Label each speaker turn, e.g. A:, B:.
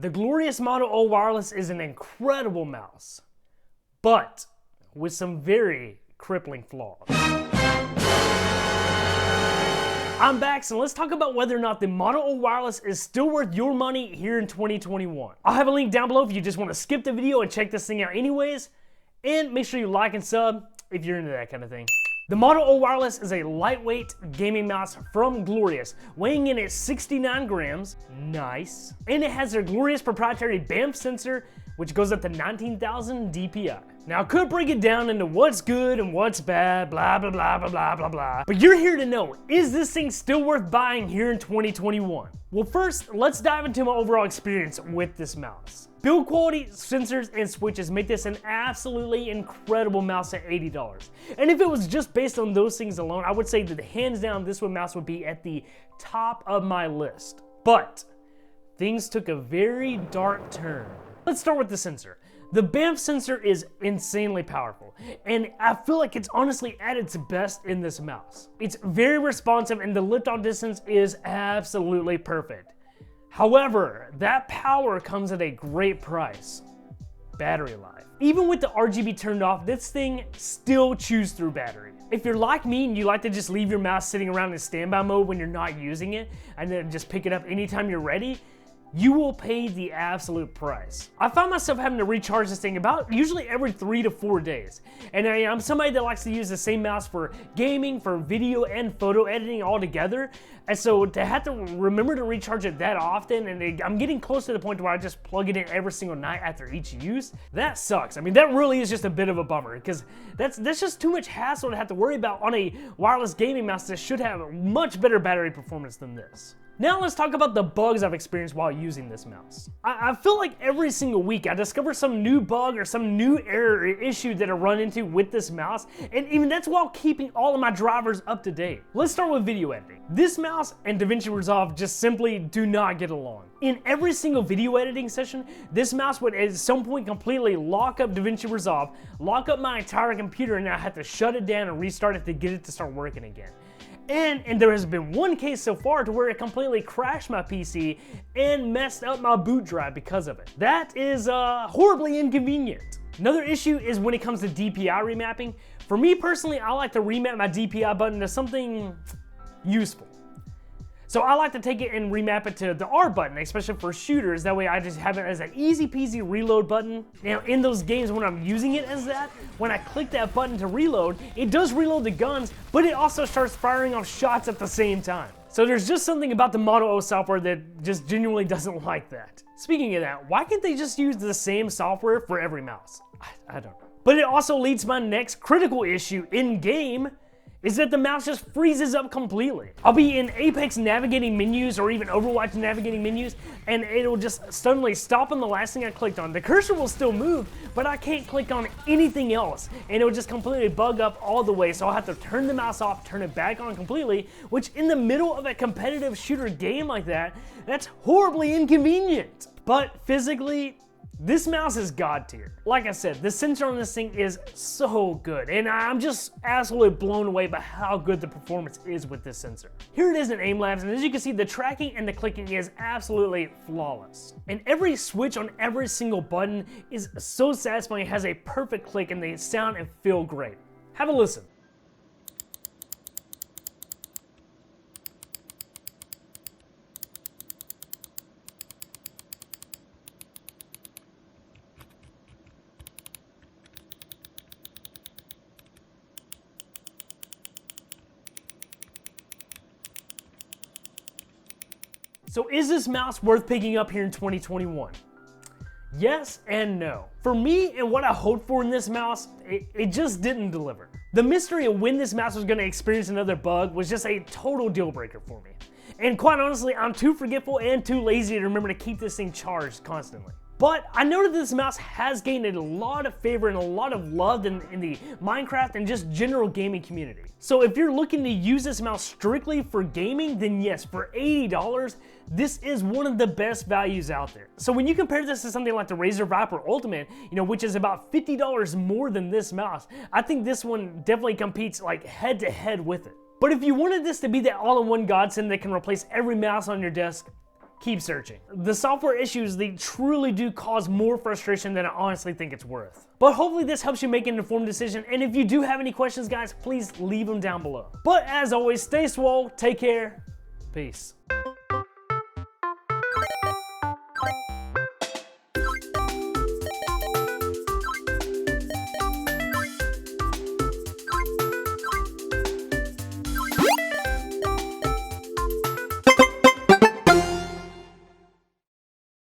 A: The glorious Moto O Wireless is an incredible mouse, but with some very crippling flaws. I'm back, so let's talk about whether or not the Moto O Wireless is still worth your money here in 2021. I'll have a link down below if you just want to skip the video and check this thing out anyways, and make sure you like and sub if you're into that kind of thing. The Moto O Wireless is a lightweight gaming mouse from Glorious, weighing in at 69 grams, nice, and it has their glorious proprietary BAMF sensor, which goes up to 19,000 DPI. Now I could break it down into what's good and what's bad, blah blah blah blah blah blah blah, but you're here to know, is this thing still worth buying here in 2021? Well, first, let's dive into my overall experience with this mouse. Build quality, sensors, and switches make this an absolutely incredible mouse at $80. And if it was just based on those things alone, I would say that hands down this mouse would be at the top of my list. But things took a very dark turn. Let's start with the sensor. The BAMF sensor is insanely powerful, and I feel like it's honestly at its best in this mouse. It's very responsive and the lift-off distance is absolutely perfect. However, that power comes at a great price: battery life. Even with the RGB turned off, this thing still chews through battery. If you're like me and you like to just leave your mouse sitting around in standby mode when you're not using it, and then just pick it up anytime you're ready, you will pay the absolute price. I find myself having to recharge this thing about usually every 3 to 4 days. And I'm somebody that likes to use the same mouse for gaming, for video and photo editing all together. And so to have to remember to recharge it that often, and I'm getting close to the point where I just plug it in every single night after each use, that sucks. I mean, that really is just a bit of a bummer, because that's just too much hassle to have to worry about on a wireless gaming mouse that should have much better battery performance than this. Now let's talk about the bugs I've experienced while using this mouse. I feel like every single week I discover some new bug or some new error or issue that I run into with this mouse, and even that's while keeping all of my drivers up to date. Let's start with video editing. This mouse and DaVinci Resolve just simply do not get along. In every single video editing session, this mouse would at some point completely lock up DaVinci Resolve, lock up my entire computer, and I had to shut it down and restart it to get it to start working again. And there has been one case so far to where it completely crashed my PC and messed up my boot drive because of it. That is horribly inconvenient. Another issue is when it comes to DPI remapping. For me personally, I like to remap my DPI button to something useful. So I like to take it and remap it to the R button, especially for shooters. That way I just have it as an easy peasy reload button. Now in those games when I'm using it as that, when I click that button to reload, it does reload the guns, but it also starts firing off shots at the same time. So there's just something about the Moto O software that just genuinely doesn't like that. Speaking of that, why can't they just use the same software for every mouse? I don't know. But it also leads to my next critical issue in game, is that the mouse just freezes up completely. I'll be in Apex navigating menus or even Overwatch navigating menus, and it'll just suddenly stop on the last thing I clicked on. The cursor will still move, but I can't click on anything else, and it'll just completely bug up all the way, so I'll have to turn the mouse off, turn it back on completely, which in the middle of a competitive shooter game like that, that's horribly inconvenient. But physically, this mouse is god tier. Like I said, the sensor on this thing is so good, and I'm just absolutely blown away by how good the performance is with this sensor. Here it is in aim labs, and as you can see, the tracking and the clicking is absolutely flawless. And every switch on every single button is so satisfying. It has a perfect click, and they sound and feel great. Have a listen. So is this mouse worth picking up here in 2021? Yes and no. For me and what I hoped for in this mouse, it just didn't deliver. The mystery of when this mouse was going to experience another bug was just a total deal breaker for me. And quite honestly, I'm too forgetful and too lazy to remember to keep this thing charged constantly. But I noted that this mouse has gained a lot of favor and a lot of love in the Minecraft and just general gaming community. So if you're looking to use this mouse strictly for gaming, then yes, for $80, this is one of the best values out there. So when you compare this to something like the Razer Viper Ultimate, which is about $50 more than this mouse, I think this one definitely competes like head to head with it. But if you wanted this to be that all-in-one godsend that can replace every mouse on your desk, keep searching. The software issues, they truly do cause more frustration than I honestly think it's worth. But hopefully this helps you make an informed decision, and if you do have any questions, guys, please leave them down below. But as always, stay swole, take care, peace.